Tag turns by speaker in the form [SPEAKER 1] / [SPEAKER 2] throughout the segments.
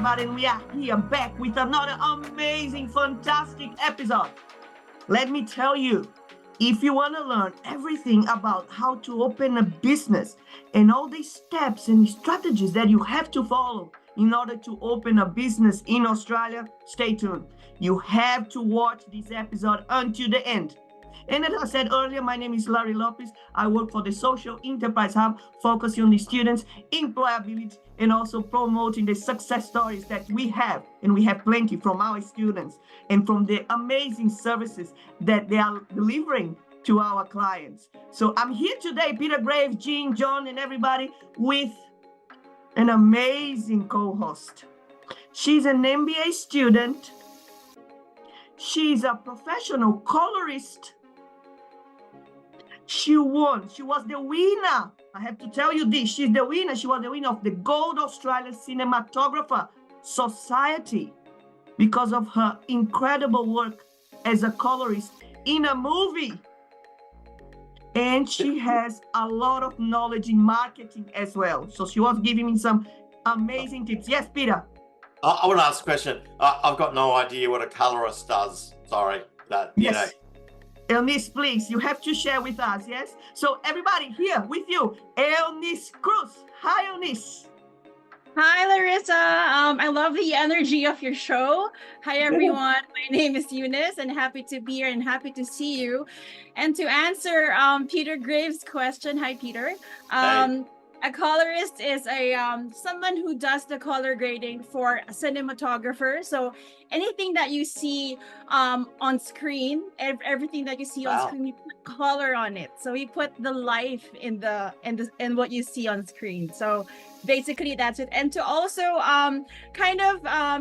[SPEAKER 1] everybody, and we are here back with another amazing, fantastic episode. Let me tell you, if you want to learn everything about how to open a business and all the steps and strategies that you have to follow in order to open a business in Australia, stay tuned. You have to watch this episode until the end. And as I said earlier, my name is Larry Lopez. I work for the Social Enterprise Hub, focusing on the students' employability and also promoting the success stories that we have. And we have plenty from our students and from the amazing services that they are delivering to our clients. So I'm here today, Peter Graves, Jean, John, and everybody, with an amazing co-host. She's an MBA student. She's a professional colorist. She won. She was the winner. I have to tell you this. She's the winner. She was the winner of the Gold Australian Cinematographer Society because of her incredible work as a colorist in a movie. And she has a lot of knowledge in marketing as well. So she was giving me some amazing tips. Yes, Peter.
[SPEAKER 2] I want to ask a question. I've got no idea what a colorist does. Sorry.
[SPEAKER 1] Yes. Elnice, please, you have to share with us, yes? So everybody here with you, Elnice Cruz. Hi, Elnice.
[SPEAKER 3] Hi, Larissa. I love the energy of your show. Hi, everyone. My name is Eunice, and happy to be here and happy to see you. And to answer Peter Graves' question, hi, Peter. A colorist is someone who does the color grading for a cinematographer. So anything that you see on screen, everything that you see on screen, we put color on it. So we put the life in what you see on screen. So basically that's it. And to also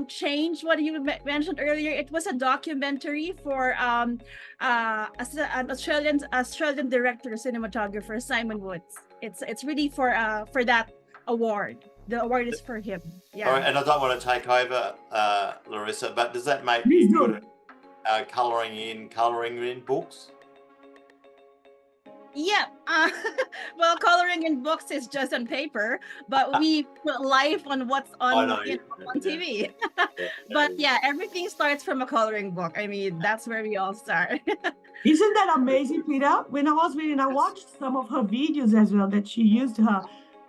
[SPEAKER 3] change what you mentioned earlier, it was a documentary for an Australian director, cinematographer, Simon Woods. It's really for that award. The award is for him. Yeah.
[SPEAKER 2] All right, and I don't want to take over, Larissa, but does that make you good at colouring in books?
[SPEAKER 3] Yeah. Well, coloring in books is just on paper, but we put life on what's on TV. But yeah, everything starts from a coloring book. I mean, that's where we all start.
[SPEAKER 1] Isn't that amazing, Peter? When I was reading, I watched some of her videos as well, that she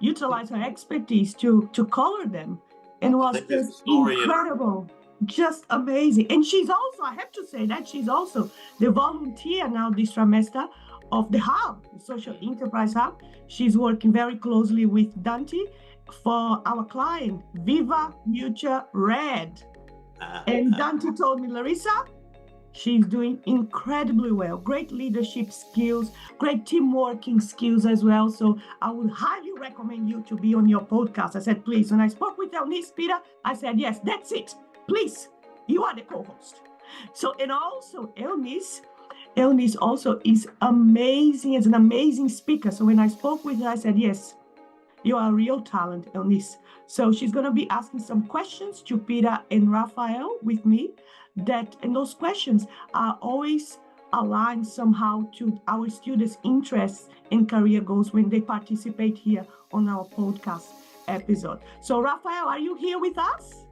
[SPEAKER 1] utilized her expertise to color them, and it was just incredible, just amazing. And she's also, I have to say that she's also the volunteer now this trimester of the Hub, the Social Enterprise Hub. She's working very closely with Dante for our client, Viva Future Red. And Dante told me, Larissa, she's doing incredibly well. Great leadership skills, great team working skills as well. So I would highly recommend you to be on your podcast. I said, please. When I spoke with Elnice, Peter, I said, yes, that's it. Please, you are the co-host. So, and also Elnice also is amazing, as an amazing speaker. So when I spoke with her, I said, yes, you are a real talent, Elnice. So she's going to be asking some questions to Peter and Raphael with me, and those questions are always aligned somehow to our students' interests and career goals when they participate here on our podcast episode. So Raphael, are you here with us?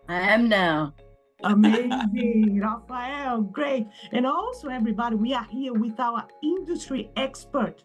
[SPEAKER 4] I am now.
[SPEAKER 1] Amazing, Raphael, great. And also, everybody, we are here with our industry expert,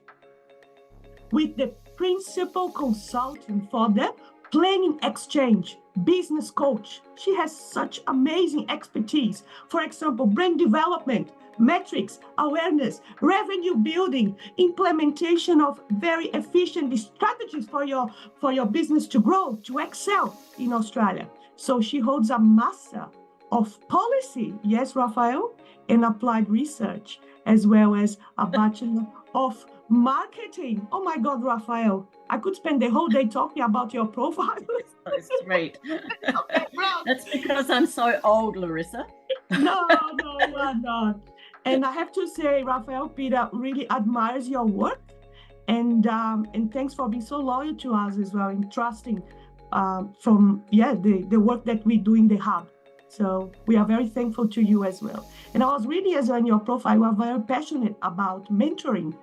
[SPEAKER 1] with the principal consultant for the Planning Exchange, business coach. She has such amazing expertise. For example, brand development, metrics, awareness, revenue building, implementation of very efficient strategies for your business to grow, to excel in Australia. So she holds a master of policy, yes, Raphael, and applied research, as well as a bachelor of marketing. Oh my God, Raphael, I could spend the whole day talking about your profile.
[SPEAKER 4] That's great. That's because I'm so old, Larissa.
[SPEAKER 1] No, you are not. And I have to say, Raphael, Peter really admires your work, and thanks for being so loyal to us as well, in trusting the work that we do in the Hub. So we are very thankful to you as well. And I was reading as well in your profile, you are very passionate about mentoring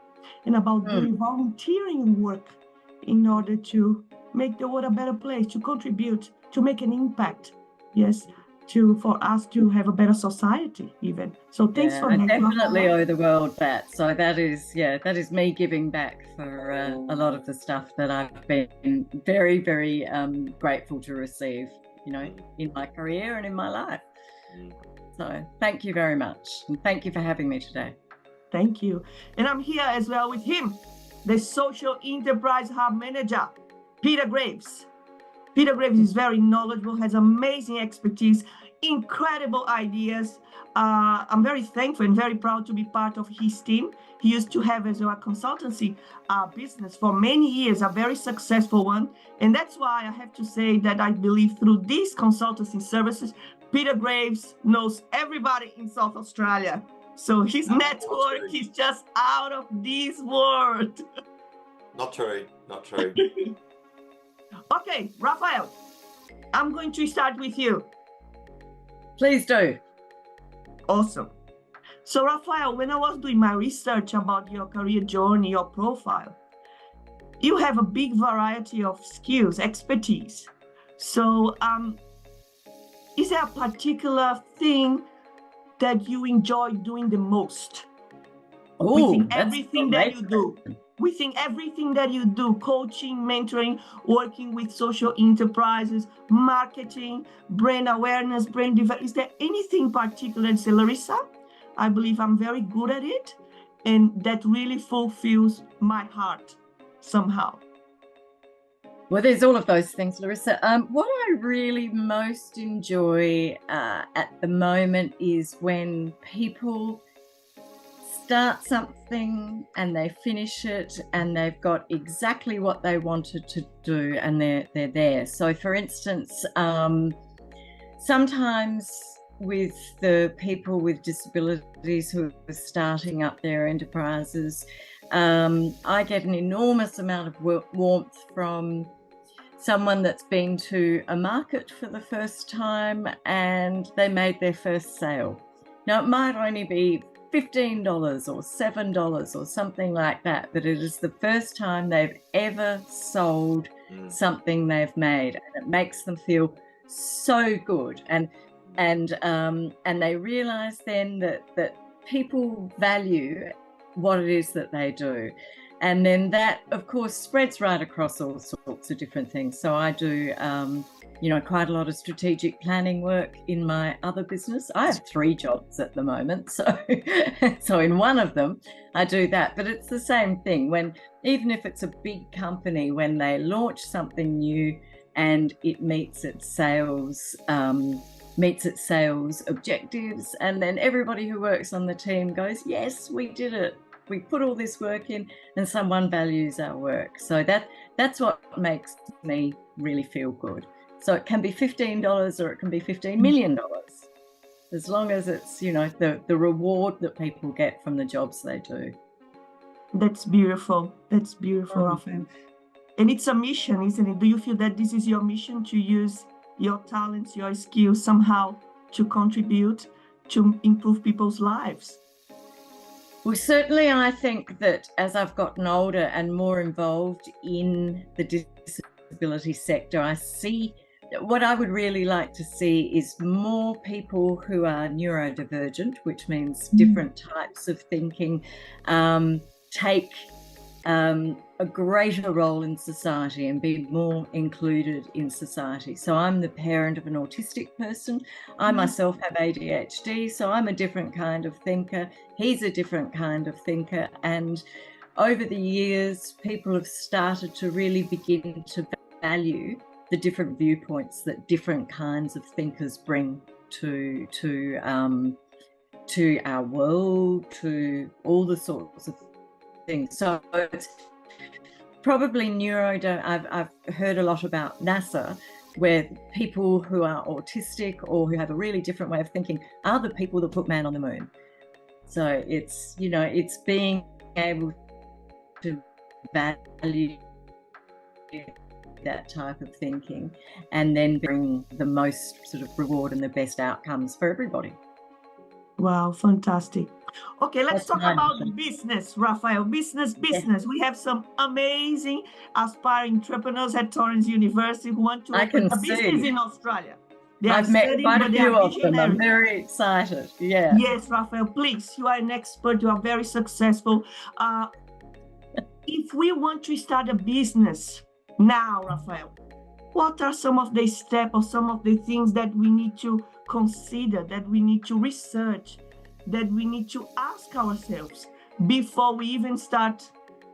[SPEAKER 1] and about doing volunteering work in order to make the world a better place, to contribute, to make an impact. Yes, for us to have a better society even. So thanks for
[SPEAKER 4] I
[SPEAKER 1] that.
[SPEAKER 4] definitely owe the world that. So that is me giving back for a lot of the stuff that I've been very, very grateful to receive, in my career and in my life. So thank you very much. And thank you for having me today.
[SPEAKER 1] Thank you. And I'm here as well with him, the Social Enterprise Hub Manager, Peter Graves. Peter Graves is very knowledgeable, has amazing expertise, incredible ideas. I'm very thankful and very proud to be part of his team. He used to have as well a consultancy business for many years, a very successful one. And that's why I have to say that I believe through these consultancy services, Peter Graves knows everybody in South Australia. So his network is just out of this world.
[SPEAKER 2] Not true.
[SPEAKER 1] Okay, Raphael, I'm going to start with you.
[SPEAKER 4] Please do.
[SPEAKER 1] Awesome. So, Raphael, when I was doing my research about your career journey, your profile, you have a big variety of skills, expertise. So, is there a particular thing that you enjoy doing the most?
[SPEAKER 4] Oh,
[SPEAKER 1] everything that you do. Within everything that you do, coaching, mentoring, working with social enterprises, marketing, brand awareness, brand development, is there anything particular and say, Larissa, I believe I'm very good at it, and that really fulfills my heart somehow?
[SPEAKER 4] Well, there's all of those things, Larissa. What I really most enjoy at the moment is when people start something and they finish it and they've got exactly what they wanted to do and they're there. So for instance, sometimes with the people with disabilities who are starting up their enterprises, I get an enormous amount of warmth from someone that's been to a market for the first time and they made their first sale. Now it might only be $15 or $7 or something like that, but it is the first time they've ever sold something they've made, and it makes them feel so good. And they realize then that people value what it is that they do. And then that, of course, spreads right across all sorts of different things. So I do, quite a lot of strategic planning work in my other business. I have 3 jobs at the moment. So in one of them, I do that. But it's the same thing even if it's a big company, when they launch something new and it meets its sales objectives, and then everybody who works on the team goes, yes, we did it. We put all this work in and someone values our work. So that's what makes me really feel good. So it can be $15 or it can be $15 million, as long as it's, the reward that people get from the jobs they do.
[SPEAKER 1] That's beautiful. That's beautiful, Raphael. And it's a mission, isn't it? Do you feel that this is your mission, to use your talents, your skills somehow to contribute, to improve people's lives?
[SPEAKER 4] Well, certainly I think that as I've gotten older and more involved in the disability sector, I see what I would really like to see is more people who are neurodivergent, which means different types of thinking, take a greater role in society and be more included in society. So I'm the parent of an autistic person. I myself have ADHD, so I'm a different kind of thinker. He's a different kind of thinker. And over the years, people have started to really begin to value the different viewpoints that different kinds of thinkers bring to our world, to all the sorts of things. So it's probably I've heard a lot about NASA, where people who are autistic or who have a really different way of thinking are the people that put man on the moon. So it's, it's being able to value that type of thinking and then bring the most sort of reward and the best outcomes for everybody.
[SPEAKER 1] Wow, fantastic. Okay, let's
[SPEAKER 4] That's
[SPEAKER 1] talk
[SPEAKER 4] my
[SPEAKER 1] about
[SPEAKER 4] mission.
[SPEAKER 1] business, Raphael. Business. We have some amazing aspiring entrepreneurs at Torrens University who want to
[SPEAKER 4] I
[SPEAKER 1] open
[SPEAKER 4] can
[SPEAKER 1] a business
[SPEAKER 4] see.
[SPEAKER 1] in Australia. They are
[SPEAKER 4] I've met
[SPEAKER 1] studying,
[SPEAKER 4] quite a
[SPEAKER 1] but they are
[SPEAKER 4] few of them. I'm
[SPEAKER 1] visionaries.
[SPEAKER 4] very excited. Yeah.
[SPEAKER 1] Yes, Raphael, please, you are an expert. You are very successful. If we want to start a business now, Raphael, what are some of the steps or some of the things that we need to consider, that we need to research, that we need to ask ourselves before we even start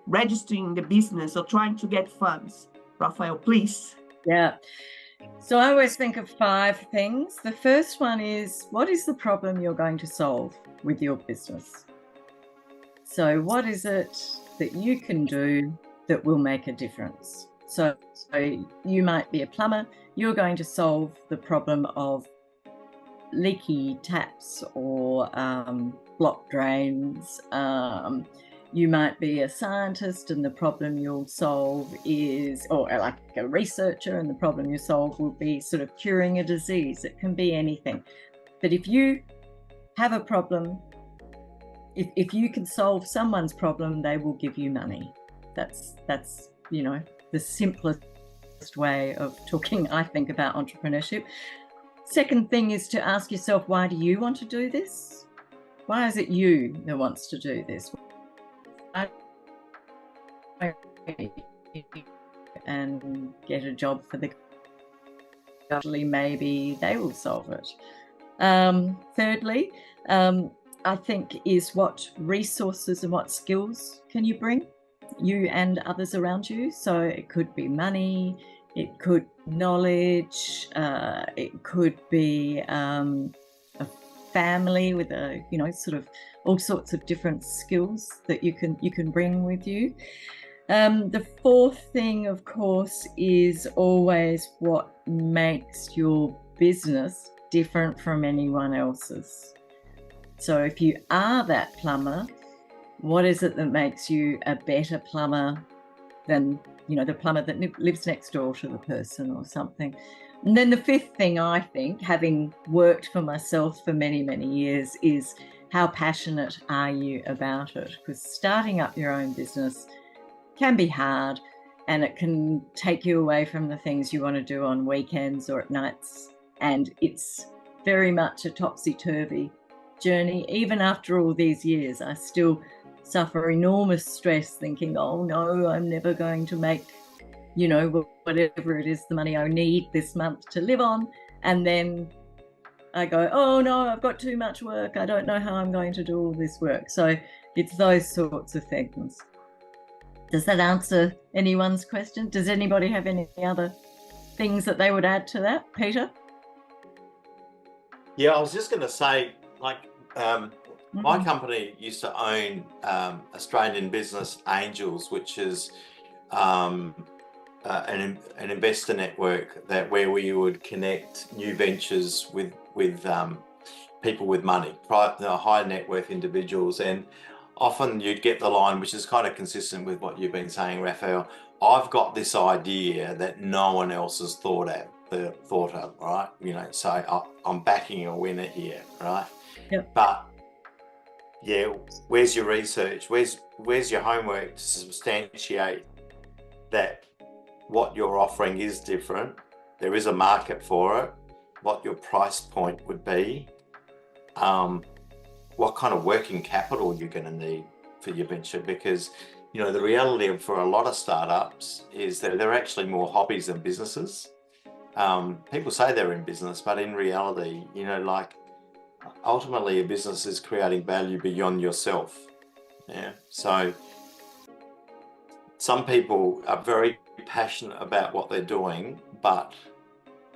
[SPEAKER 1] registering the business or trying to get funds? Raphael, please.
[SPEAKER 4] Yeah. So I always think of 5 things. The first one is, what is the problem you're going to solve with your business? So what is it that you can do that will make a difference? So you might be a plumber. You're going to solve the problem of leaky taps or blocked drains. You might be a scientist and the problem you'll solve is, or like a researcher, and the problem you solve will be sort of curing a disease. It can be anything. But if you have a problem, if you can solve someone's problem, they will give you money. That's the simplest way of talking, I think, about entrepreneurship. Second thing is to ask yourself, why do you want to do this? Why is it you that wants to do this? And get a job for the actually maybe they will solve it. Thirdly, I think is what resources and what skills can you bring, you and others around you. So it could be money, it could knowledge, it could be a family with a sort of all sorts of different skills that you can bring with you. The fourth thing, of course, is always what makes your business different from anyone else's. So if you are that plumber, what is it that makes you a better plumber than the plumber that lives next door to the person or something? And then the fifth thing, I think, having worked for myself for many, many years, is how passionate are you about it? Because starting up your own business can be hard, and it can take you away from the things you want to do on weekends or at nights. And it's very much a topsy-turvy journey. Even after all these years, I still suffer enormous stress thinking, oh no, I'm never going to make, whatever it is, the money I need this month to live on. And then I go, oh no, I've got too much work. I don't know how I'm going to do all this work. So it's those sorts of things. Does that answer anyone's question? Does anybody have any other things that they would add to that? Peter?
[SPEAKER 2] Yeah, I was just going to say, my company used to own Australian Business Angels, which is an investor network where we would connect new ventures with people with money, high net worth individuals. And often you'd get the line, which is kind of consistent with what you've been saying, Raphael, I've got this idea that no one else has thought of, right? So I'm backing a winner here, right?
[SPEAKER 4] Yep.
[SPEAKER 2] But yeah, where's your research? Where's your homework to substantiate that what you're offering is different? There is a market for it. What your price point would be, what kind of working capital you're going to need for your venture, because the reality for a lot of startups is that they're actually more hobbies than businesses. People say they're in business, but in reality, ultimately a business is creating value beyond yourself. Yeah. So some people are very passionate about what they're doing, but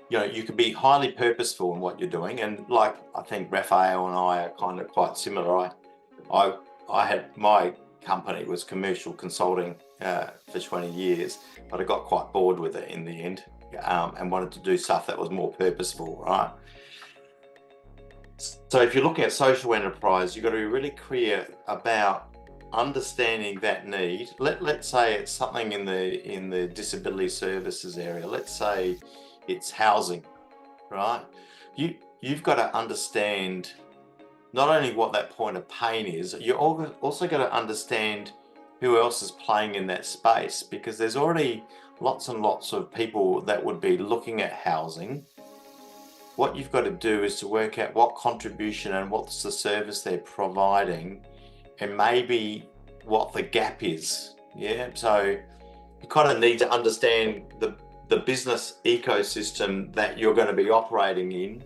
[SPEAKER 2] you could be highly purposeful in what you're doing. And I think Raphael and I are kind of quite similar. I had, my company was commercial consulting for 20 years, but I got quite bored with it in the end, and wanted to do stuff that was more purposeful, right? So if you're looking at social enterprise, you've got to be really clear about understanding that need. Let's say it's something in the disability services area. Let's say it's housing, right? You've got to understand not only what that point of pain is, you also got to understand who else is playing in that space, because there's already lots and lots of people that would be looking at housing. What you've got to do is to work out what contribution and what's the service they're providing, and maybe what the gap is. Yeah, so you kind of need to understand the business ecosystem that you're going to be operating in,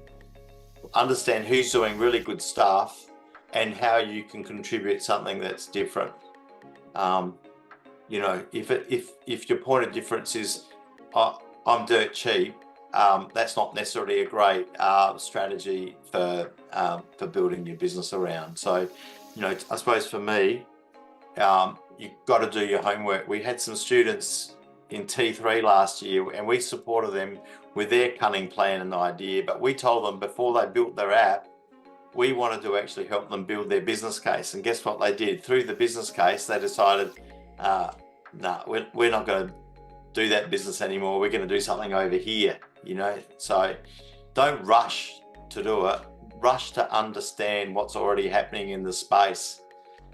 [SPEAKER 2] understand who's doing really good stuff, and how you can contribute something that's different. You know, if your point of difference is I'm dirt cheap, that's not necessarily a great strategy for building your business around. So, you know, I suppose for me, you've got to do your homework. We had some students in T3 last year, and we supported them with their cunning plan and idea, but we told them before they built their app, we wanted to actually help them build their business case. And guess what they did? Through the business case, they decided, no, we're not going to do that business anymore. We're going to do something over here, you know. So don't rush to do it. Rush to understand what's already happening in the space,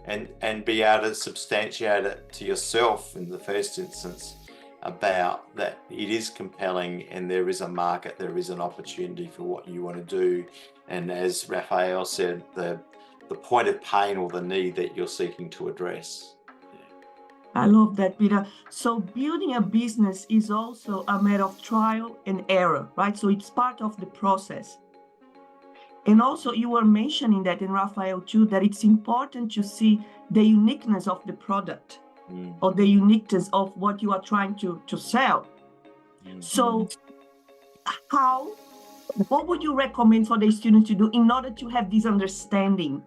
[SPEAKER 2] and be able to substantiate it to yourself in the first instance, about that it is compelling and there is a market, there is an opportunity for what you want to do. And as Raphael said, the point of pain or the need that you're seeking to address.
[SPEAKER 1] I love that, Peter. So building a business is also a matter of trial and error, right? So it's part of the process. And also you were mentioning that in Raphael too, that it's important to see the uniqueness of the product or the uniqueness of what you are trying to sell. So what would you recommend for the students to do in order to have this understanding?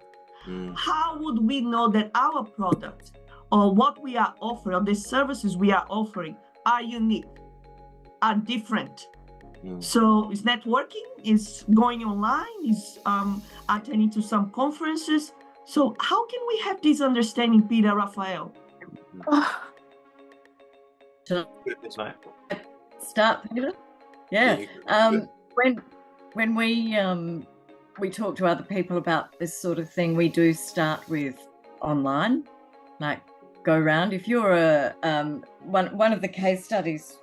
[SPEAKER 1] How would we know that our product or what we are offering, or the services we are offering, are unique, are different? So is networking, is going online, is attending to some conferences. So how can we have this understanding, Peter, Raphael?
[SPEAKER 4] Start, Peter? Yeah. When we talk to other people about this sort of thing, we do start with online, like go around. If you're one of the case studies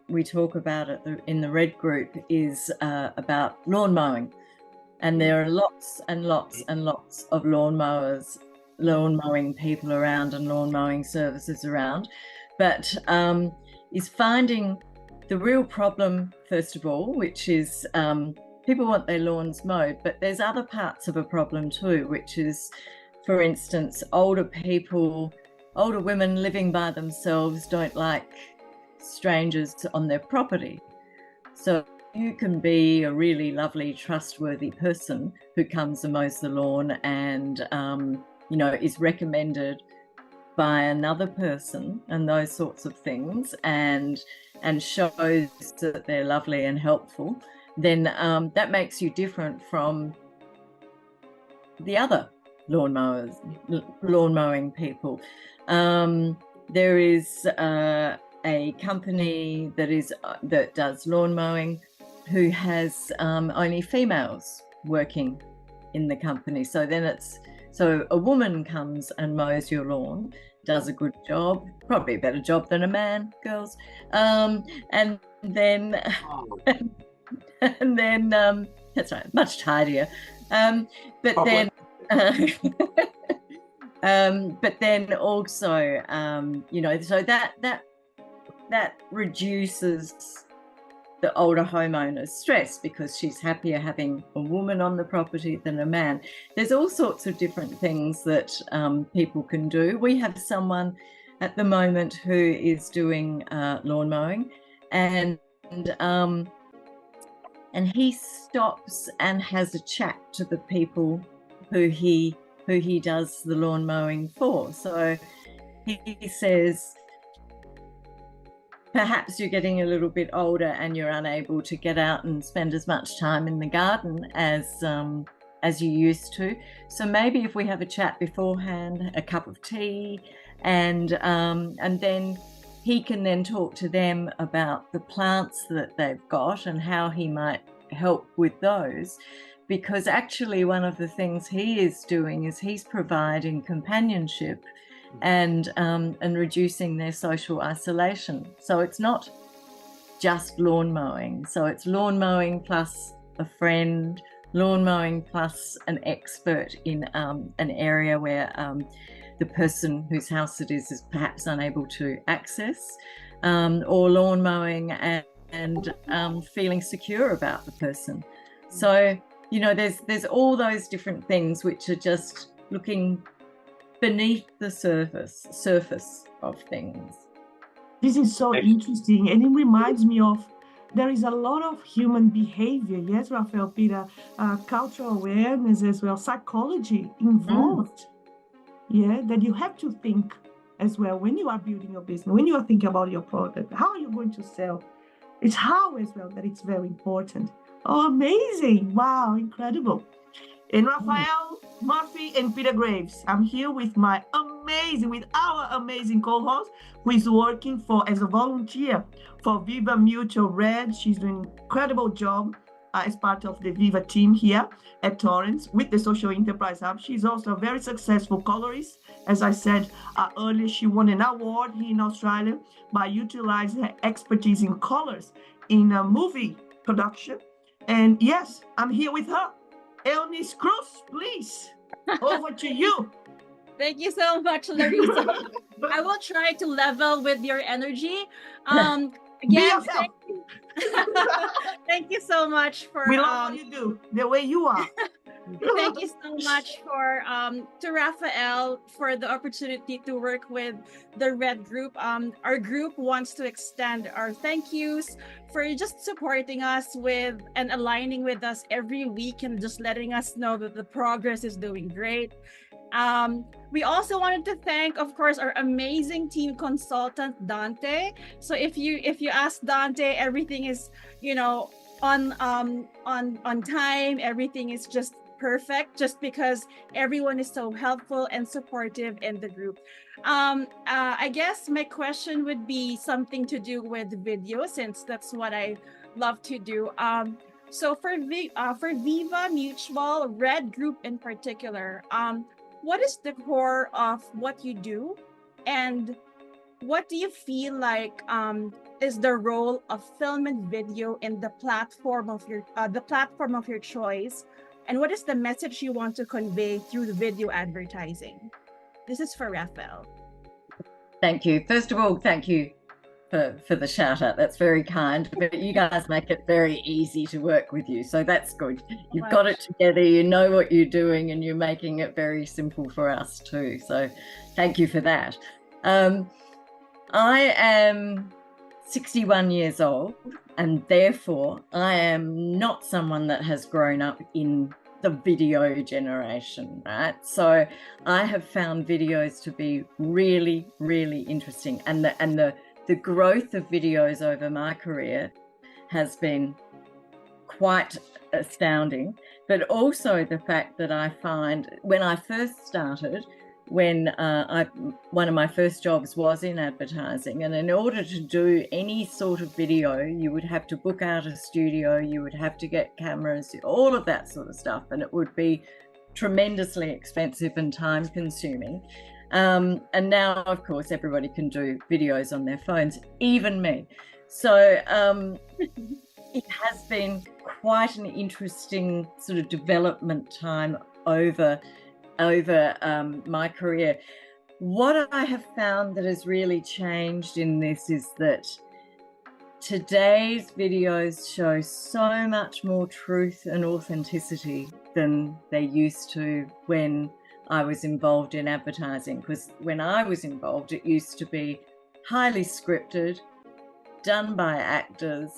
[SPEAKER 4] we talk about in the Red Group is about lawn mowing, and there are lots and lots and lots of lawn mowing people around and lawn mowing services around, but is finding the real problem first of all, which is people want their lawns mowed, but there's other parts of a problem too, which is, for instance, older women living by themselves don't like strangers on their property. So you can be a really lovely, trustworthy person who comes and mows the lawn and, you know, is recommended by another person and those sorts of things, and shows that they're lovely and helpful, then that makes you different from the other lawn mowing people. There is a company that does lawn mowing who has only females working in the company. So then so a woman comes and mows your lawn, does a good job, probably a better job than a man, girls, and then that's right, much tidier, but probably. But then also, you know, so that reduces the older homeowner's stress because she's happier having a woman on the property than a man. There's all sorts of different things that people can do. We have someone at the moment who is doing lawn mowing, and he stops and has a chat to the people who he does the lawn mowing for. So he says, perhaps you're getting a little bit older and you're unable to get out and spend as much time in the garden as you used to. So maybe if we have a chat beforehand, a cup of tea, and then he can then talk to them about the plants that they've got and how he might help with those. because actually one of the things he is doing is he's providing companionship and reducing their social isolation. So it's not just lawn mowing. So it's lawn mowing plus a friend, lawn mowing plus an expert in an area where the person whose house it is perhaps unable to access, or lawn mowing and feeling secure about the person. So, you know, there's all those different things which are just looking beneath the surface of things.
[SPEAKER 1] This is so interesting, and it reminds me of there is a lot of human behavior, yes, Rafael, Peter, cultural awareness as well, psychology involved, yeah, that you have to think as well when you are building your business, when you are thinking about your product, how are you going to sell? It's how as well that it's very important. Oh, amazing. Wow, incredible. And Rafael Murphy and Peter Graves, I'm here with our amazing co-host who is working as a volunteer for Viva Mutual Red. She's doing an incredible job as part of the Viva team here at Torrens with the Social Enterprise Hub. She's also a very successful colorist. As I said earlier, she won an award here in Australia by utilizing her expertise in colors in a movie production. And yes, I'm here with her. Eunice Cruz, please, over to you.
[SPEAKER 3] Thank you so much, Larissa. I will try to level with your energy. Again, thank you so much for
[SPEAKER 1] we love what you do, the way you are.
[SPEAKER 3] Thank you so much to Rafael for the opportunity to work with the Red Group. Our group wants to extend our thank yous for just supporting us with and aligning with us every week and just letting us know that the progress is doing great. We also wanted to thank, of course, our amazing team consultant, Dante. So if you ask Dante, everything is, you know, on time, everything is just perfect, just because everyone is so helpful and supportive in the group. I guess my question would be something to do with video, since that's what I love to do. So for Viva Mutual Red Group in particular, what is the core of what you do, and what do you feel like is the role of film and video in the platform of your choice, and what is the message you want to convey through the video advertising? This is for Rafael.
[SPEAKER 4] Thank you. First of all, thank you for the shout out. That's very kind, but you guys make it very easy to work with you, so that's good. You've got it together, you know what you're doing, and you're making it very simple for us too, so thank you for that. I am 61 years old, and therefore I am not someone that has grown up in the video generation, right? So I have found videos to be really, really interesting, and the growth of videos over my career has been quite astounding. But also the fact that I find when I first started, one of my first jobs was in advertising, and in order to do any sort of video, you would have to book out a studio, you would have to get cameras, all of that sort of stuff, and it would be tremendously expensive and time consuming. And now, of course, everybody can do videos on their phones, even me. So it has been quite an interesting sort of development time over my career. What I have found that has really changed in this is that today's videos show so much more truth and authenticity than they used to when I was involved in advertising, because when I was involved, it used to be highly scripted, done by actors,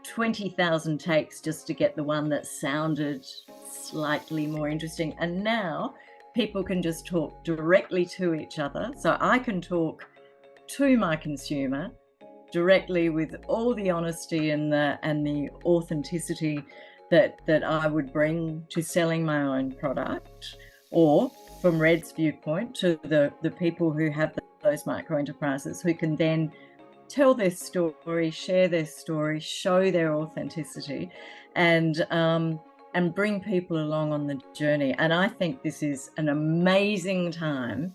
[SPEAKER 4] 20,000 takes just to get the one that sounded slightly more interesting. And now people can just talk directly to each other. So I can talk to my consumer directly with all the honesty and the authenticity that I would bring to selling my own product, or from Red's viewpoint to the people who have those micro enterprises, who can then tell their story, share their story, show their authenticity, and bring people along on the journey. And I think this is an amazing time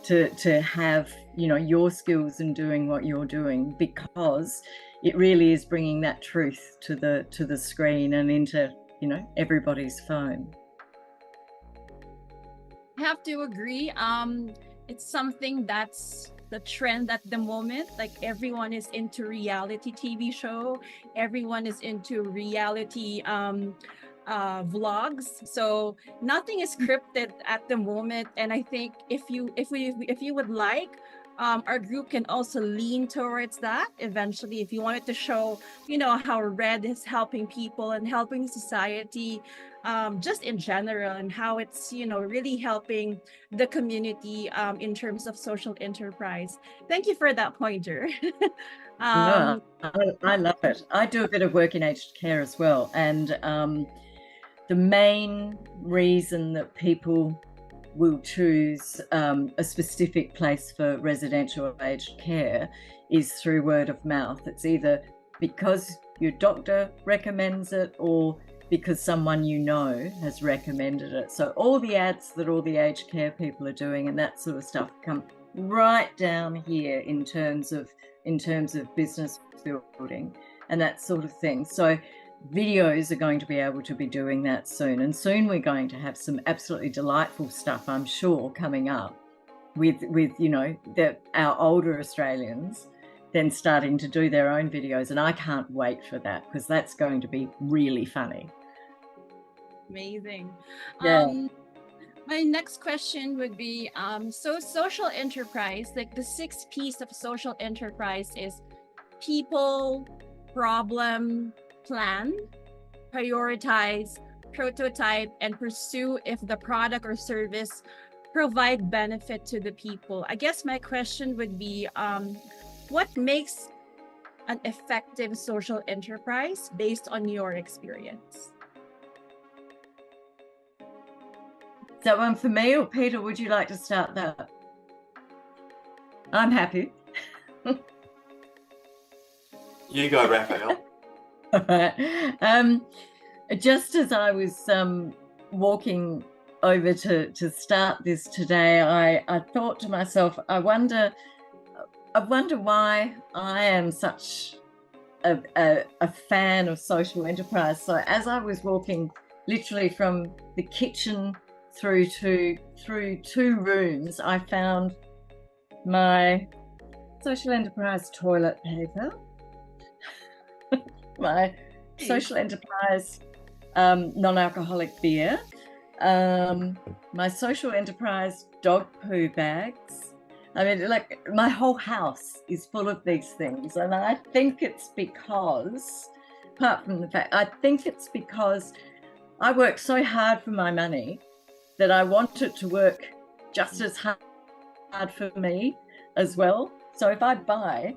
[SPEAKER 4] to have, you know, your skills in doing what you're doing, because it really is bringing that truth to the screen and into, you know, everybody's phone.
[SPEAKER 3] I have to agree. It's something that's the trend at the moment. Like, everyone is into reality TV show. Everyone is into reality vlogs. So nothing is scripted at the moment. And I think if you would like, our group can also lean towards that eventually. If you wanted to show, you know, how Red is helping people and helping society, just in general, and how it's, you know, really helping the community in terms of social enterprise. Thank you for that pointer.
[SPEAKER 4] No, I love it. I do a bit of work in aged care as well, and the main reason that people will choose a specific place for residential aged care is through word of mouth. It's either because your doctor recommends it or because someone you know has recommended it. So all the ads that all the aged care people are doing and that sort of stuff come right down here in terms of business building and that sort of thing. So videos are going to be able to be doing that soon, and soon we're going to have some absolutely delightful stuff, I'm sure, coming up with you know, our older Australians then starting to do their own videos, and I can't wait for that, because that's going to be really funny.
[SPEAKER 3] Amazing.
[SPEAKER 4] Yeah.
[SPEAKER 3] My next question would be, so social enterprise, like the 6 P's of social enterprise is people, problem, plan, prioritize, prototype, and pursue if the product or service provide benefit to the people. I guess my question would be, what makes an effective social enterprise based on your experience?
[SPEAKER 4] Is that one for me, or Peter, would you like to start that? I'm happy.
[SPEAKER 2] You go, Raphael.
[SPEAKER 4] Just as I was walking over to start this today, I thought to myself, I wonder why I am such a fan of social enterprise. So as I was walking literally from the kitchen through 2 rooms, I found my social enterprise toilet paper, my social enterprise non-alcoholic beer, my social enterprise dog poo bags. I mean, like, my whole house is full of these things, and I think it's because, apart from the fact, I think it's because I work so hard for my money that I want it to work just as hard for me as well. So if I buy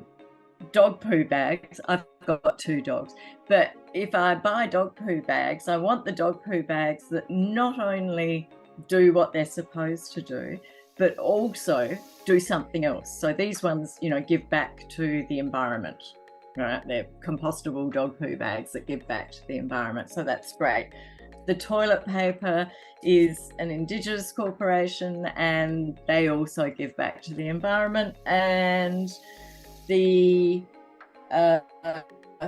[SPEAKER 4] dog poo bags, I've got 2 dogs, but if I buy dog poo bags, I want the dog poo bags that not only do what they're supposed to do, but also do something else. So these ones, you know, give back to the environment, right? They're compostable dog poo bags that give back to the environment. So that's great. The toilet paper is an Indigenous corporation, and they also give back to the environment. And the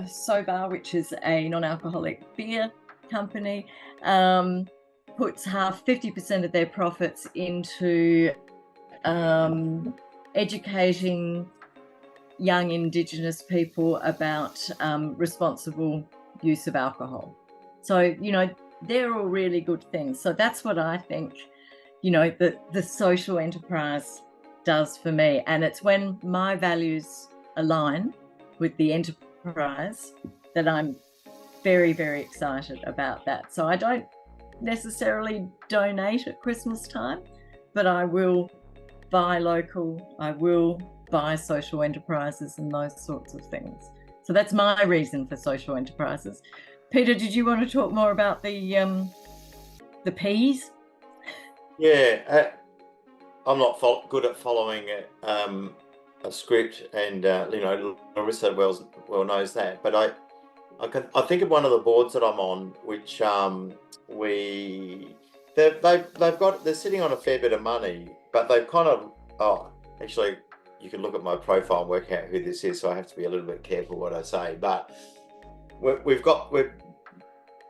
[SPEAKER 4] Sobar, which is a non-alcoholic beer company, puts 50% of their profits into educating young Indigenous people about responsible use of alcohol. So, you know, they're all really good things. So that's what I think, you know, the social enterprise does for me. And it's when my values align with the enterprise that I'm very, very excited about that. So I don't necessarily donate at Christmas time, but I will buy local, I will buy social enterprises and those sorts of things. So that's my reason for social enterprises. Peter, did you want to talk more about the P's?
[SPEAKER 2] Yeah, I'm not good at following script, and Larissa well knows that. But I think of one of the boards that I'm on, which they're sitting on a fair bit of money, but they've kind of actually, you can look at my profile and work out who this is, so I have to be a little bit careful what I say. But we're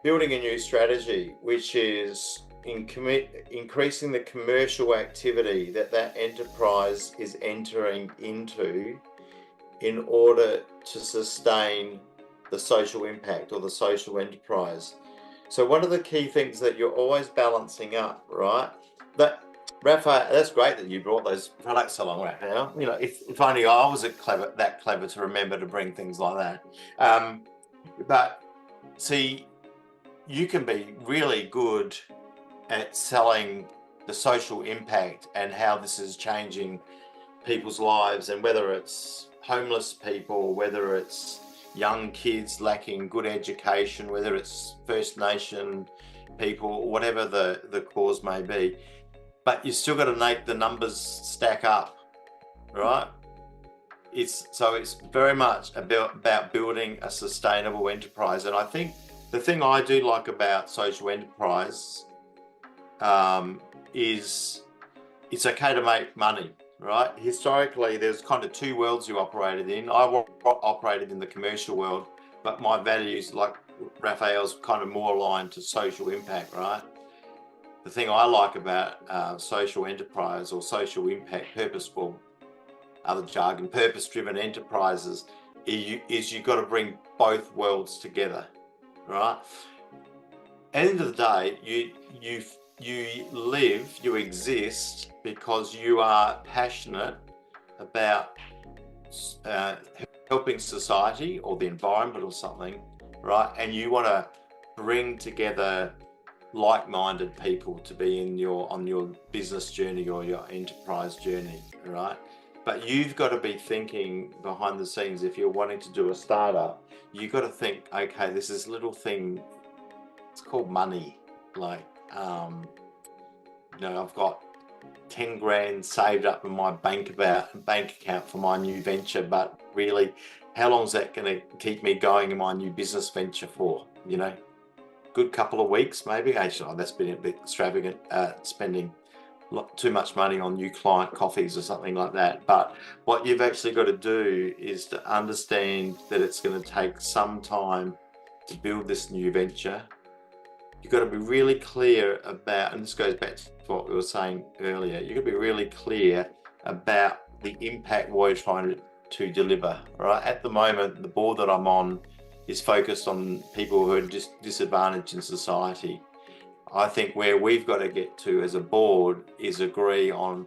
[SPEAKER 2] building a new strategy, which is increasing the commercial activity that enterprise is entering into in order to sustain the social impact or the social enterprise. So one of the key things that you're always balancing up, right? Raphael, that's great that you brought those products along, Raphael. If only I was that clever to remember to bring things like that. But see, you can be really good at selling the social impact and how this is changing people's lives, and whether it's homeless people, whether it's young kids lacking good education, whether it's First Nation people, whatever the cause may be. But you still got to make the numbers stack up, right? It's very much about building a sustainable enterprise. And I think the thing I do like about social enterprise is it's okay to make money, right? Historically, there's kind of two worlds you operated in. I operated in the commercial world, but my values, like Raphael's, kind of more aligned to social impact, right? The thing I like about social enterprise or social impact, purposeful, other jargon, purpose-driven enterprises, is you've got to bring both worlds together, right? At the end of the day, you exist because you are passionate about helping society or the environment or something, right? And you want to bring together like-minded people to be on your business journey or your enterprise journey, right? But you've got to be thinking behind the scenes. If you're wanting to do a startup, you've got to think, okay, this is little thing, it's called money. Like, I've got 10 grand saved up in my bank account for my new venture, but really, how long is that going to keep me going in my new business venture for? Good couple of weeks, maybe. Actually, that's been a bit extravagant, spending too much money on new client coffees or something like that. But what you've actually got to do is to understand that it's going to take some time to build this new venture. You've got to be really clear about, and this goes back to what we were saying earlier, you've got to be really clear about the impact we're trying to deliver, right? At the moment, the board that I'm on is focused on people who are disadvantaged in society. I think where we've got to get to as a board is agree on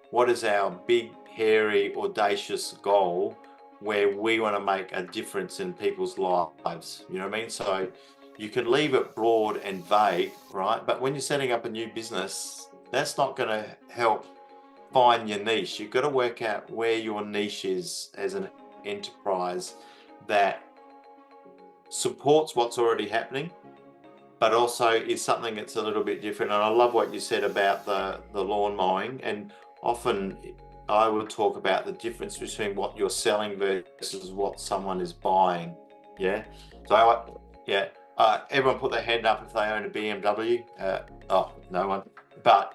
[SPEAKER 2] what is our big, hairy, audacious goal where we want to make a difference in people's lives. You know what I mean? So you can leave it broad and vague, right? But when you're setting up a new business, that's not going to help find your niche. You've got to work out where your niche is as an enterprise that supports what's already happening, but also is something that's a little bit different. And I love what you said about the lawn mowing. And often I would talk about the difference between what you're selling versus what someone is buying. Yeah. So everyone put their hand up if they own a BMW. No one. But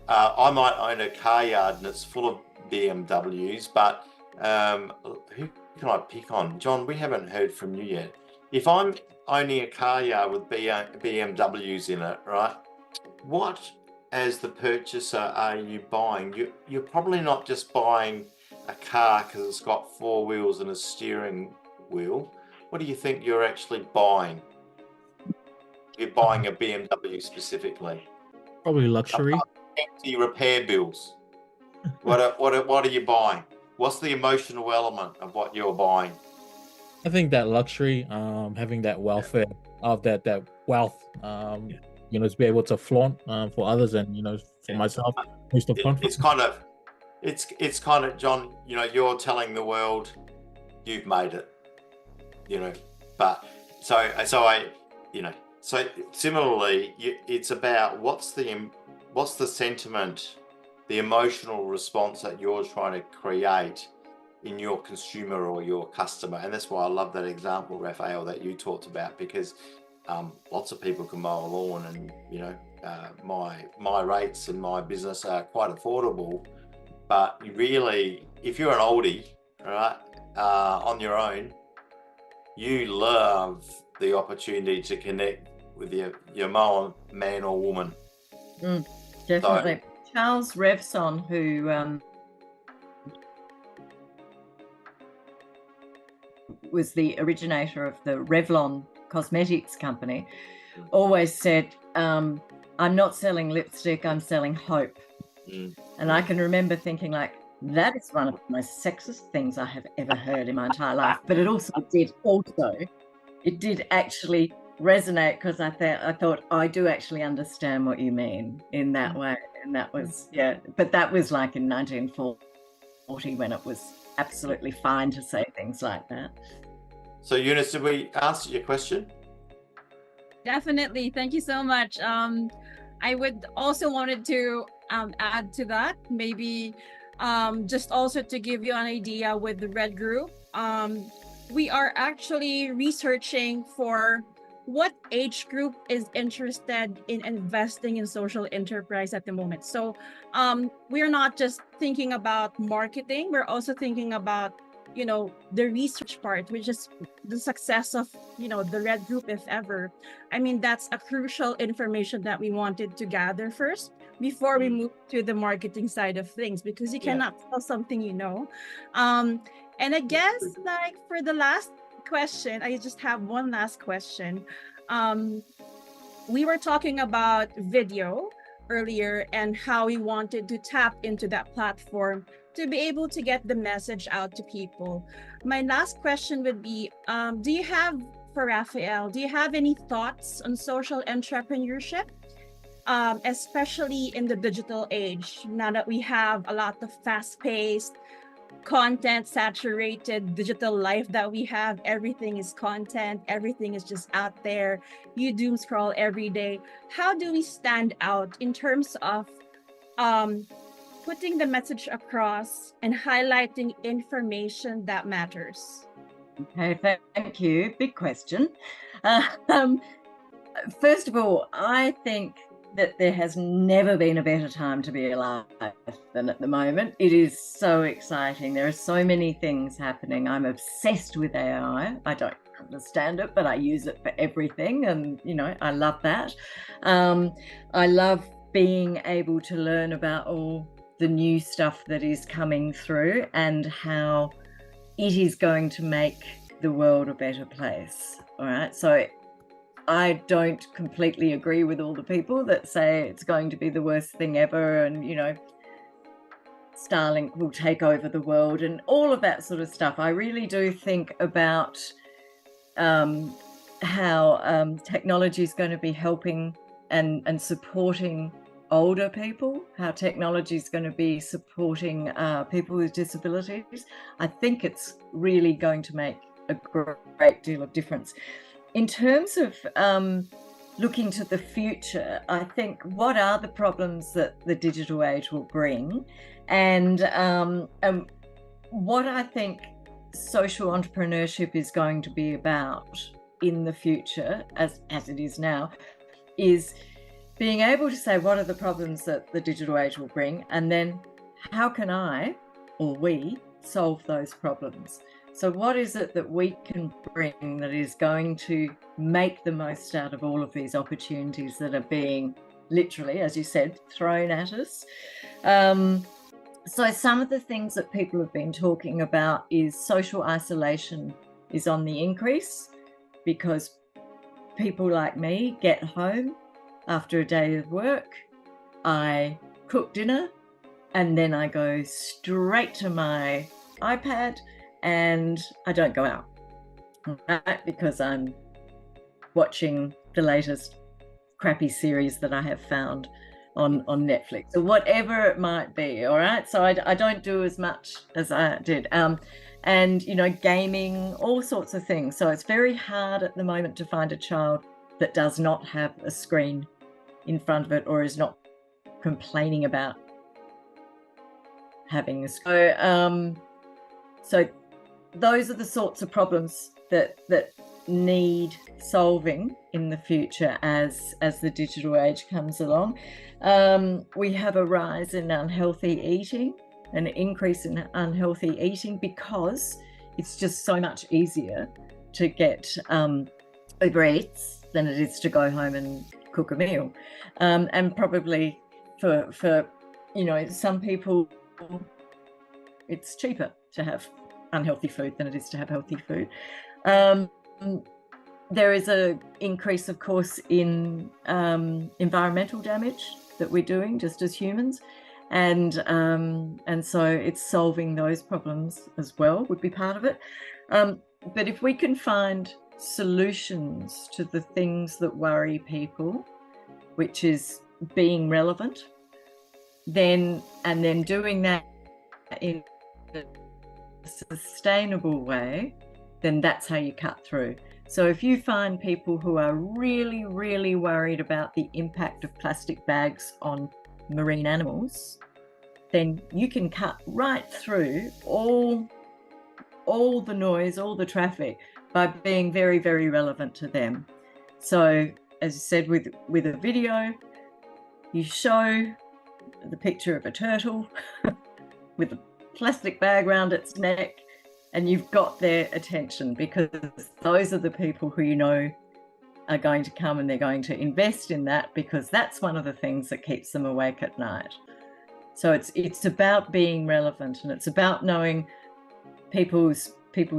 [SPEAKER 2] I might own a car yard and it's full of BMWs. But who can I pick on? John, we haven't heard from you yet. If I'm owning a car yard with BMWs in it, right? What, as the purchaser, are you buying? You're probably not just buying a car because it's got four wheels and a steering wheel. What do you think you're actually buying? You're buying a BMW specifically.
[SPEAKER 5] Probably luxury.
[SPEAKER 2] Empty repair bills. What are you buying? What's the emotional element of what you're buying?
[SPEAKER 5] I think that luxury, having that welfare of that wealth, to be able to flaunt for others and for myself,
[SPEAKER 2] it's kind of John. You're telling the world you've made it. But so similarly, it's about what's the sentiment, the emotional response that you're trying to create in your consumer or your customer. And that's why I love that example, Raphael, that you talked about, because lots of people can mow a lawn, and you know, my rates and my business are quite affordable. But really, if you're an oldie, right, on your own, you love the opportunity to connect with your mower man or woman.
[SPEAKER 4] Definitely. So, Charles Revson, who was the originator of the Revlon cosmetics company, always said, I'm not selling lipstick, I'm selling hope. And I can remember thinking, like, that is one of the most sexist things I have ever heard in my entire life. But it did actually resonate, because I thought I do actually understand what you mean in that way. And that was, yeah, but that was like in 1940, when it was absolutely fine to say things like that.
[SPEAKER 2] So Eunice, did we answer your question?
[SPEAKER 3] Definitely. Thank you so much. I would also wanted to add to that, maybe just also to give you an idea with the Red Group. We are actually researching for what age group is interested in investing in social enterprise at the moment. So we're not just thinking about marketing, we're also thinking about, you know, the research part, which is the success of, you know, the Red Group, if ever. I mean, that's a crucial information that we wanted to gather first before we move to the marketing side of things, because you cannot sell something you know. And I guess, like, for the last question, I just have one last question. We were talking about video earlier and how we wanted to tap into that platform to be able to get the message out to people. My last question would be, do you have, for Raphael, do you have any thoughts on social entrepreneurship, especially in the digital age, now that we have a lot of fast-paced, content saturated digital life that we have? Everything is content, everything is just out there, you doom scroll every day. How do we stand out in terms of putting the message across and highlighting information that matters?
[SPEAKER 4] Okay, thank you. Big question. First of all, I think that there has never been a better time to be alive than at the moment. It is so exciting. There are so many things happening. I'm obsessed with AI. I don't understand it, but I use it for everything. And, you know, I love that. I love being able to learn about all the new stuff that is coming through and how it is going to make the world a better place. All right. So I don't completely agree with all the people that say it's going to be the worst thing ever and, you know, Starlink will take over the world and all of that sort of stuff. I really do think about how technology is going to be helping and supporting older people, how technology is going to be supporting people with disabilities. I think it's really going to make a great deal of difference. In terms of looking to the future, I think, what are the problems that the digital age will bring? And what I think social entrepreneurship is going to be about in the future, as it is now, is being able to say, what are the problems that the digital age will bring? And then how can I, or we, solve those problems? So what is it that we can bring that is going to make the most out of all of these opportunities that are being literally, as you said, thrown at us? So some of the things that people have been talking about is social isolation is on the increase, because people like me get home after a day of work, I cook dinner, and then I go straight to my iPad and I don't go out, right? Because I'm watching the latest crappy series that I have found on Netflix or whatever it might be, all right? So I don't do as much as I did. And, you know, gaming, all sorts of things. So it's very hard at the moment to find a child that does not have a screen in front of it or is not complaining about having a screen. So those are the sorts of problems that need solving in the future as the digital age comes along. We have a rise in unhealthy eating, an increase in unhealthy eating, because it's just so much easier to get Uber Eats than it is to go home and cook a meal. And probably for some people, it's cheaper to have unhealthy food than it is to have healthy food. There is an increase, of course, in environmental damage that we're doing just as humans, and so it's solving those problems as well would be part of it. But if we can find solutions to the things that worry people, which is being relevant, then doing that in a sustainable way, then that's how you cut through. So if you find people who are really, really worried about the impact of plastic bags on marine animals, then you can cut right through all the noise, all the traffic, by being very, very relevant to them. So as you said, with a video, you show the picture of a turtle with a plastic bag around its neck, and you've got their attention, because those are the people who you know are going to come and they're going to invest in that, because that's one of the things that keeps them awake at night. So it's about being relevant, and it's about knowing people's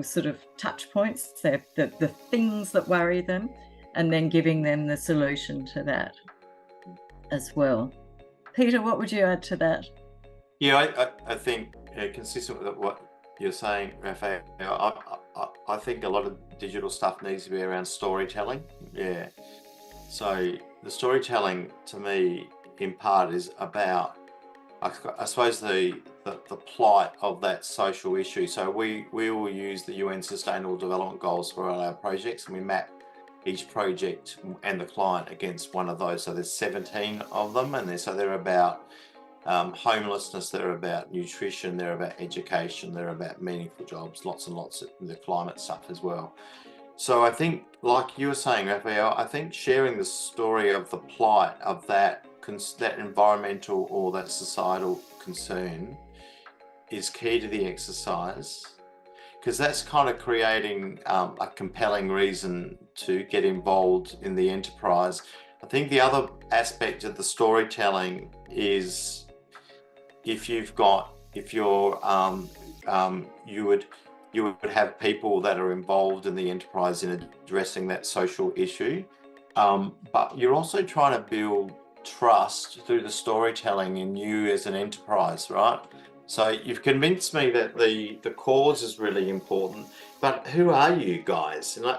[SPEAKER 4] sort of touch points, the things that worry them, and then giving them the solution to that as well. Peter, what would you add to that?
[SPEAKER 2] Yeah, I think consistent with what you're saying, Raphael, I think a lot of digital stuff needs to be around storytelling. Yeah. So the storytelling, to me, in part, is about, I suppose, the plight of that social issue. So we will use the UN Sustainable Development Goals for all our projects, and we map each project and the client against one of those. So there's 17 of them, and they're about homelessness, they're about nutrition, they're about education, they're about meaningful jobs, lots and lots of the climate stuff as well. So I think, like you were saying, Raphael, I think sharing the story of the plight of that environmental or that societal concern is key to the exercise, because that's kind of creating a compelling reason to get involved in the enterprise. I think the other aspect of the storytelling is, you would have people that are involved in the enterprise in addressing that social issue, but you're also trying to build trust through the storytelling in you as an enterprise, right? So you've convinced me that the cause is really important, but who are you guys? And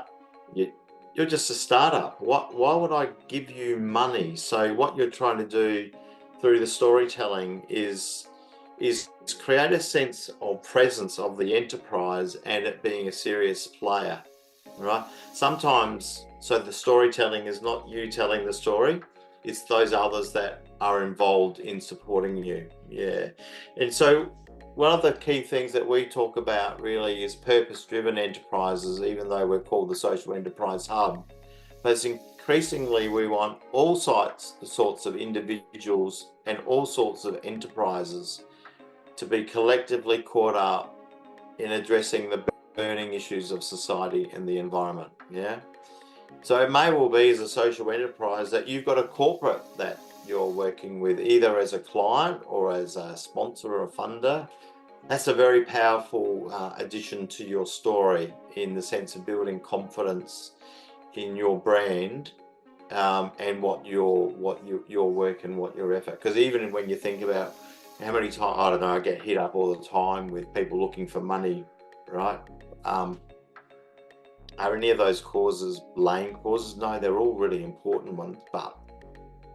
[SPEAKER 2] you're just a startup. Why would I give you money? So what you're trying to do through the storytelling is create a sense of presence of the enterprise and it being a serious player, right? Sometimes, so the storytelling is not you telling the story, it's those others that are involved in supporting you. Yeah. And so one of the key things that we talk about really is purpose-driven enterprises, even though we're called the Social Enterprise Hub. But increasingly, we want all sorts of individuals and all sorts of enterprises to be collectively caught up in addressing the burning issues of society and the environment. Yeah. So it may well be, as a social enterprise, that you've got a corporate that you're working with, either as a client or as a sponsor or a funder. That's a very powerful addition to your story, in the sense of building confidence in your brand and what your work and what your effort. Because even when you think about how many times, I don't know, I get hit up all the time with people looking for money, right? Are any of those causes lame causes? No, they're all really important ones. But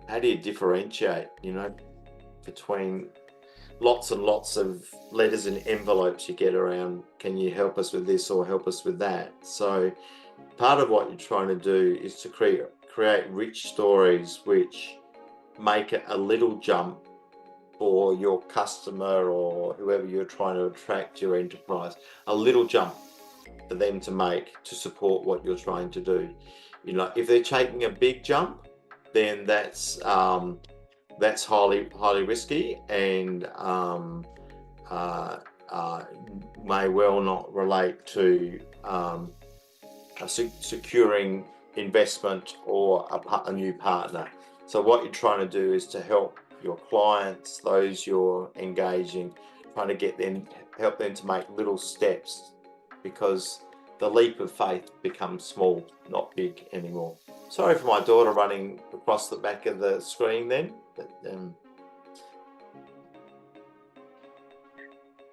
[SPEAKER 2] how do you differentiate, between lots and lots of letters and envelopes you get around, can you help us with this or help us with that? So part of what you're trying to do is to create rich stories which make it a little jump for your customer or whoever you're trying to attract to your enterprise, a little jump for them to make to support what you're trying to do. You know, if they're taking a big jump, then that's highly risky and may well not relate to securing investment or a new partner. So what you're trying to do is to help your clients, those you're engaging, trying to help them to make little steps, because the leap of faith becomes small, not big anymore. Sorry for my daughter running across the back of the screen then. But,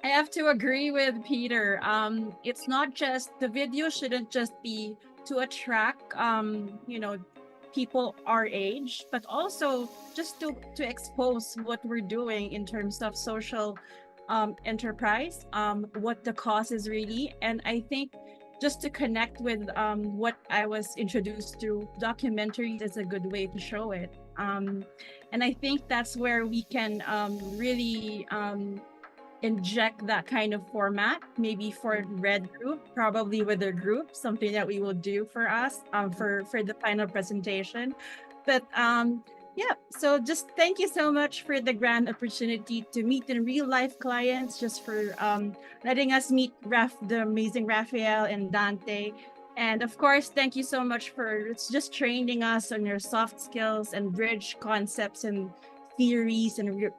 [SPEAKER 3] I have to agree with Peter. It's not just, the video shouldn't just be to attract, people our age, but also just to expose what we're doing in terms of social enterprise, what the cause is really. And I think just to connect with what I was introduced to, documentaries is a good way to show it. And I think that's where we can really inject that kind of format, maybe for Red Group, probably with their group, something that we will do for us for the final presentation. But yeah, so just thank you so much for the grand opportunity to meet in real life clients, just for letting us meet the amazing Raphael and Dante. And of course, thank you so much for just training us on your soft skills and bridge concepts and theories and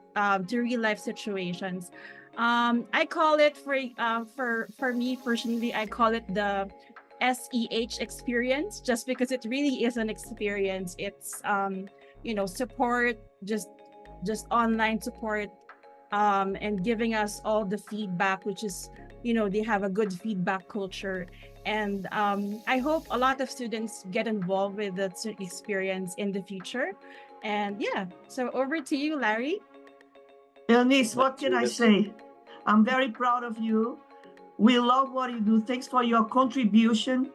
[SPEAKER 3] to real life situations. I call it for me personally, I call it the SEH experience, just because it really is an experience. It's support, just online support, and giving us all the feedback, which is, they have a good feedback culture. And I hope a lot of students get involved with that experience in the future. And yeah, so over to you, Larry.
[SPEAKER 1] Eunice, what can I say? I'm very proud of you. We love what you do. Thanks for your contribution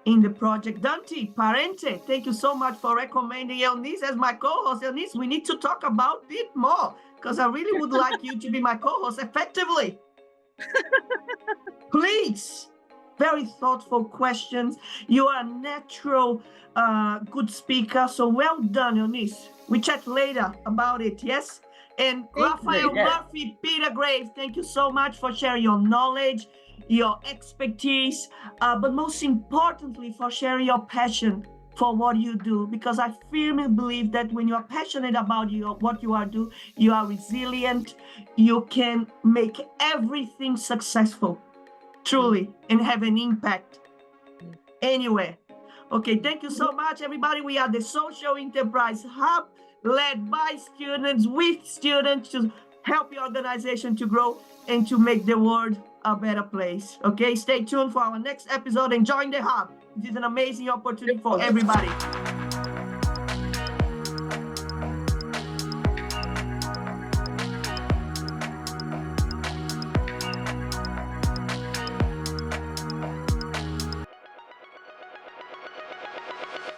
[SPEAKER 1] in the project. Dante, Parente, thank you so much for recommending Eunice as my co-host. Eunice, we need to talk about it more, because I really would like you to be my co-host effectively. Please. Very thoughtful questions. You are a natural, good speaker. So well done, Eunice. We chat later about it, yes? And Raphael Murphy, Peter Graves, thank you so much for sharing your knowledge, your expertise, but most importantly, for sharing your passion for what you do, because I firmly believe that when you are passionate about what you are doing, you are resilient, you can make everything successful, truly, and have an impact anywhere. Okay, thank you so much, everybody. We are the Social Enterprise Hub, led by students, with students, to help your organization to grow and to make the world a better place. Okay, stay tuned for our next episode and join the Hub. This is an amazing opportunity for everybody.